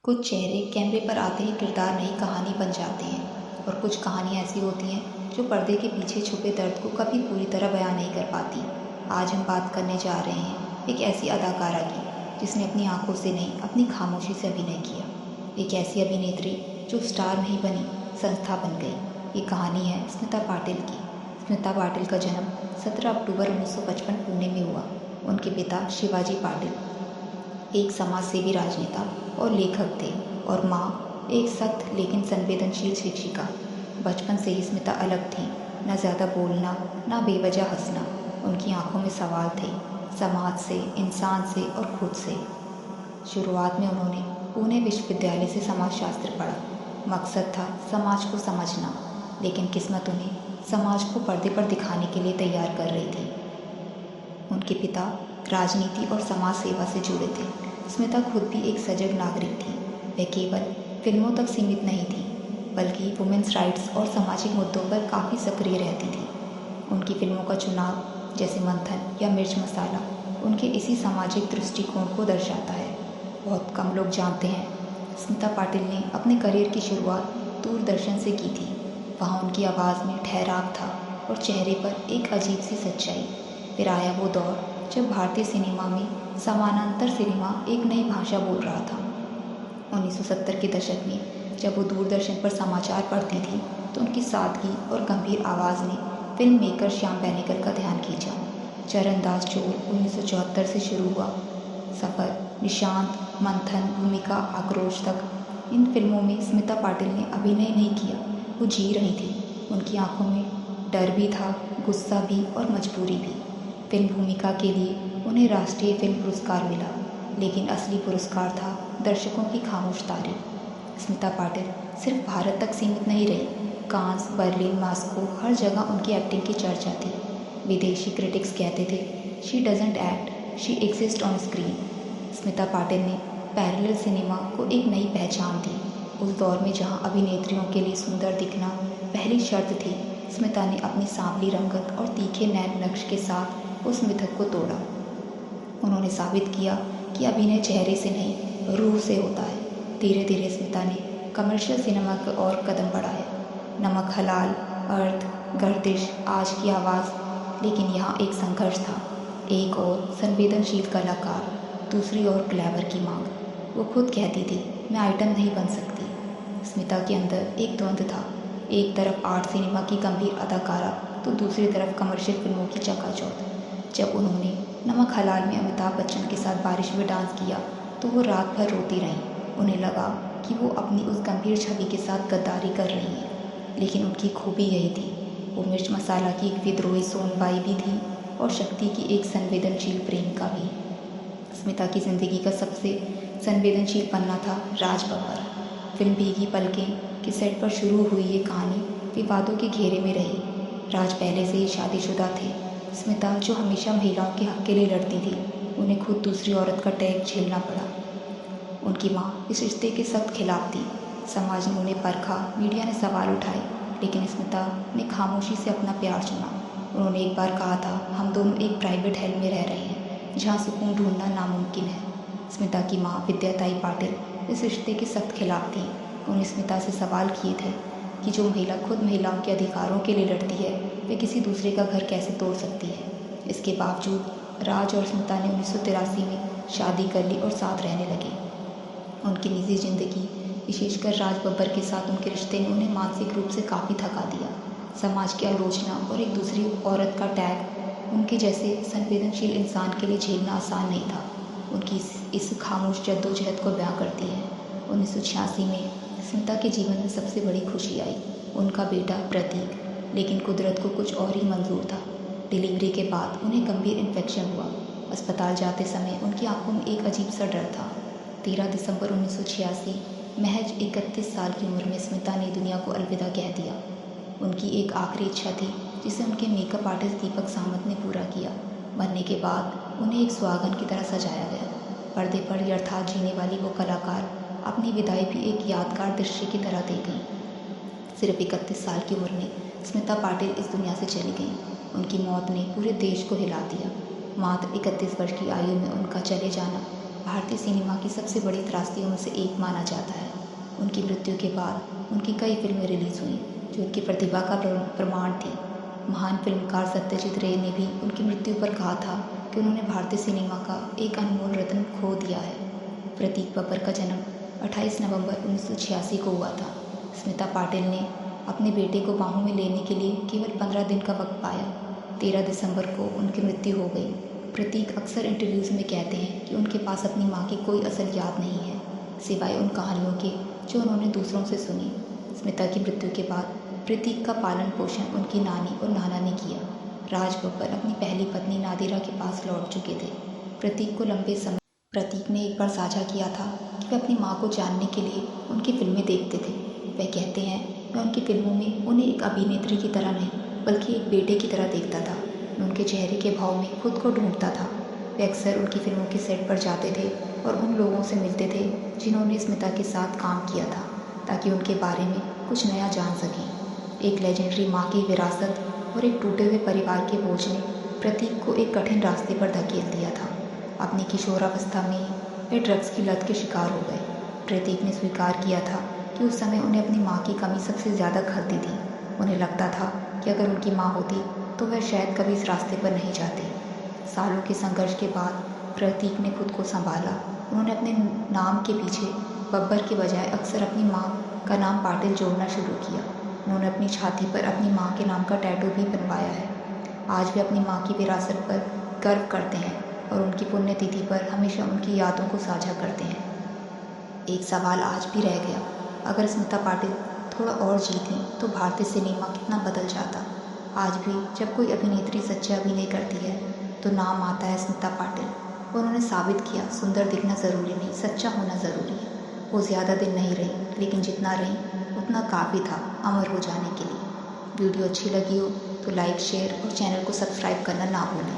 कुछ चेहरे कैमरे पर आते ही किरदार नई कहानी बन जाते हैं और कुछ कहानियाँ ऐसी होती हैं जो पर्दे के पीछे छुपे दर्द को कभी पूरी तरह बयां नहीं कर पाती। आज हम बात करने जा रहे हैं एक ऐसी अदाकारा की जिसने अपनी आंखों से नहीं, अपनी खामोशी से अभिनय किया। एक ऐसी अभिनेत्री जो स्टार नहीं बनी, संस्था बन गई। ये कहानी है स्मिता पाटिल की। स्मिता पाटिल का जन्म 17 अक्टूबर 1955 पुणे में हुआ। उनके पिता शिवाजी पाटिल एक समाजसेवी राजनेता और लेखक थे और माँ एक सख्त लेकिन संवेदनशील शिक्षिका। बचपन से ही स्मिता अलग थी, न ज़्यादा बोलना, न बेवजह हंसना। उनकी आंखों में सवाल थे, समाज से, इंसान से और खुद से। शुरुआत में उन्होंने पुणे विश्वविद्यालय से समाजशास्त्र पढ़ा। मकसद था समाज को समझना, लेकिन किस्मत उन्हें समाज को पर्दे पर दिखाने के लिए तैयार कर रही थी। उनके पिता राजनीति और समाज सेवा से जुड़े थे। स्मिता खुद भी एक सजग नागरिक थी। वह केवल फिल्मों तक सीमित नहीं थी, बल्कि वुमेन्स राइट्स और सामाजिक मुद्दों पर काफ़ी सक्रिय रहती थी। उनकी फिल्मों का चुनाव, जैसे मंथन या मिर्च मसाला, उनके इसी सामाजिक दृष्टिकोण को दर्शाता है। बहुत कम लोग जानते हैं, स्मिता पाटिल ने अपने करियर की शुरुआत दूरदर्शन से की थी। वहाँ उनकी आवाज़ में ठहराव था और चेहरे पर एक अजीब सी सच्चाई। फिर आया वो दौर जब भारतीय सिनेमा में समानांतर सिनेमा एक नई भाषा बोल रहा था। 1970 के दशक में जब वो दूरदर्शन पर समाचार पढ़ती थी तो उनकी सादगी और गंभीर आवाज़ ने फिल्म मेकर श्याम बेनेगल का ध्यान खींचा। चरणदास चोर 1974 से शुरू हुआ सफ़र, निशांत, मंथन, भूमिका, आक्रोश तक, इन फिल्मों में स्मिता पाटिल ने अभिनय नहीं किया, वो जी रही थी। उनकी आंखों में डर भी था, गुस्सा भी और मजबूरी भी। फिल्म भूमिका के लिए उन्हें राष्ट्रीय फिल्म पुरस्कार मिला, लेकिन असली पुरस्कार था दर्शकों की खामोश तारीफ। स्मिता पाटिल सिर्फ भारत तक सीमित नहीं रही। कांस, बर्लिन, मॉस्को, हर जगह उनकी एक्टिंग की चर्चा थी। विदेशी क्रिटिक्स कहते थे, she doesn't act, she exist on screen. Smita Patil ने पैरेलल सिनेमा को एक नई पहचान दी। उस दौर में जहां अभिनेत्रियों के लिए सुंदर दिखना पहली शर्त थी, स्मिता ने अपनी सांवली रंगत और तीखे नैन नक्श के साथ उस मिथक को तोड़ा। उन्होंने साबित किया कि अभिनय चेहरे से नहीं, रूह से होता है। धीरे धीरे स्मिता ने कमर्शियल सिनेमा की ओर कदम बढ़ाया। नमक हलाल, अर्थ, गर्दिश, आज की आवाज़। लेकिन यहाँ एक संघर्ष था। एक और संवेदनशील कलाकार, दूसरी ओर ग्लैमर की मांग। वो खुद कहती थी, मैं आइटम नहीं बन सकती। स्मिता के अंदर एक द्वंद्व था। एक तरफ आर्ट सिनेमा की गंभीर अदाकारा तो दूसरी तरफ कमर्शियल फिल्मों की चकाचौंध। जब उन्होंने नमक हलाल में अमिताभ बच्चन के साथ बारिश में डांस किया तो वो रात भर रोती रहीं। उन्हें लगा कि वो अपनी उस गंभीर छवि के साथ गद्दारी कर रही हैं, लेकिन उनकी खूबी यही थी। वो मिर्च मसाला की एक विद्रोही सोनबाई भी थी और शक्ति की एक संवेदनशील प्रेमिका भी। स्मिता की ज़िंदगी का सबसे संवेदनशील पन्ना था राज बब्बर। फिल्म भीगी पलकें के सेट पर शुरू हुई ये कहानी विवादों के घेरे में रही। राज पहले से ही शादीशुदा थे। स्मिता, जो हमेशा महिलाओं के हक के लिए लड़ती थी, उन्हें खुद दूसरी औरत का टैग झेलना पड़ा। उनकी माँ इस रिश्ते के सख्त खिलाफ थी। समाज ने उन्हें परखा, मीडिया ने सवाल उठाए, लेकिन स्मिता ने खामोशी से अपना प्यार चुना। उन्होंने एक बार कहा था, हम दोनों एक प्राइवेट हेल में रह रहे हैं जहाँ सुकून ढूंढना नामुमकिन है। स्मिता की माँ विद्याताई पाटिल इस रिश्ते के सख्त खिलाफ थी। उन्होंने स्मिता से सवाल किए थे कि जो महिला खुद महिलाओं के अधिकारों के लिए लड़ती है, वे किसी दूसरे का घर कैसे तोड़ सकती है। इसके बावजूद राज और स्मिता ने 1983 में शादी कर ली और साथ रहने लगे। उनकी निजी ज़िंदगी, विशेषकर राज बब्बर के साथ उनके रिश्ते ने उन्हें मानसिक रूप से काफ़ी थका दिया। समाज की आलोचना और एक दूसरी औरत का टैग उनके जैसे संवेदनशील इंसान के लिए झेलना आसान नहीं था। उनकी इस खामोश जद्दोजहद को बयां करती है। 1986 में स्मिता के जीवन में सबसे बड़ी खुशी आई, उनका बेटा प्रतीक। लेकिन कुदरत को कुछ और ही मंजूर था। डिलीवरी के बाद उन्हें गंभीर इन्फेक्शन हुआ। अस्पताल जाते समय उनकी आंखों में एक अजीब सा डर था। 13 दिसंबर 1986, महज 31 साल की उम्र में स्मिता ने दुनिया को अलविदा कह दिया। उनकी एक आखिरी इच्छा थी जिसे उनके मेकअप आर्टिस्ट दीपक सामंत ने पूरा किया। मरने के बाद उन्हें एक सुहागन की तरह सजाया गया। पर्दे पर यथार्थ जीने वाली वो कलाकार अपनी विदाई भी एक यादगार दृश्य की तरह दे गई। सिर्फ 31 साल की उम्र में स्मिता पाटिल इस दुनिया से चली गईं। उनकी मौत ने पूरे देश को हिला दिया। मात्र 31 वर्ष की आयु में उनका चले जाना भारतीय सिनेमा की सबसे बड़ी त्रासदियों में से एक माना जाता है। उनकी मृत्यु के बाद उनकी कई फिल्में रिलीज़ हुईं जो उनकी प्रतिभा का प्रमाण थी। महान फिल्मकार सत्यजीत रे ने भी उनकी मृत्यु पर कहा था कि उन्होंने भारतीय सिनेमा का एक अनमोल रत्न खो दिया है। प्रतीक बब्बर का जन्म 28 नवंबर 1986 को हुआ था। स्मिता पाटिल ने अपने बेटे को बाहों में लेने के लिए केवल 15 दिन का वक्त पाया। 13 दिसंबर को उनकी मृत्यु हो गई। प्रतीक अक्सर इंटरव्यूज़ में कहते हैं कि उनके पास अपनी माँ की कोई असल याद नहीं है, सिवाय उन कहानियों के जो उन्होंने दूसरों से सुनी। स्मिता की मृत्यु के बाद प्रतीक का पालन पोषण उनकी नानी और नाना ने किया। राज बब्बर अपनी पहली पत्नी नादिरा के पास लौट चुके थे। प्रतीक ने एक बार साझा किया था कि वे अपनी माँ को जानने के लिए उनकी फिल्में देखते थे। वे कहते हैं, मैं उनकी फिल्मों में उन्हें एक अभिनेत्री की तरह नहीं बल्कि एक बेटे की तरह देखता था। मैं उनके चेहरे के भाव में खुद को ढूंढता था। वे अक्सर उनकी फिल्मों के सेट पर जाते थे और उन लोगों से मिलते थे जिन्होंने स्मिता के साथ काम किया था, ताकि उनके बारे में कुछ नया जान सकें। एक लेजेंडरी माँ की विरासत और एक टूटे हुए परिवार के बोझ ने प्रतीक को एक कठिन रास्ते पर धकेल दिया था। अपनी किशोरावस्था में वे ड्रग्स की लत के शिकार हो गए। प्रतीक ने स्वीकार किया था कि उस समय उन्हें अपनी माँ की कमी सबसे ज़्यादा खलती थी। उन्हें लगता था कि अगर उनकी माँ होती तो वह शायद कभी इस रास्ते पर नहीं जाते। सालों के संघर्ष के बाद प्रतीक ने खुद को संभाला। उन्होंने अपने नाम के पीछे बब्बर के बजाय अक्सर अपनी माँ का नाम पाटिल जोड़ना शुरू किया। उन्होंने अपनी छाती पर अपनी माँ के नाम का टैटू भी बनवाया है। आज वे अपनी माँ की विरासत पर गर्व करते हैं और उनकी पुण्यतिथि पर हमेशा उनकी यादों को साझा करते हैं। एक सवाल आज भी रह गया, अगर स्मिता पाटिल थोड़ा और जीती तो भारतीय सिनेमा कितना बदल जाता। आज भी जब कोई अभिनेत्री सच्चा अभिनय करती है तो नाम आता है स्मिता पाटिल। उन्होंने साबित किया सुंदर दिखना ज़रूरी नहीं, सच्चा होना ज़रूरी है। वो ज़्यादा दिन नहीं रही, लेकिन जितना रही उतना काफ़ी था अमर हो जाने के लिए। वीडियो अच्छी लगी हो तो लाइक, शेयर और चैनल को सब्सक्राइब करना ना भूलें।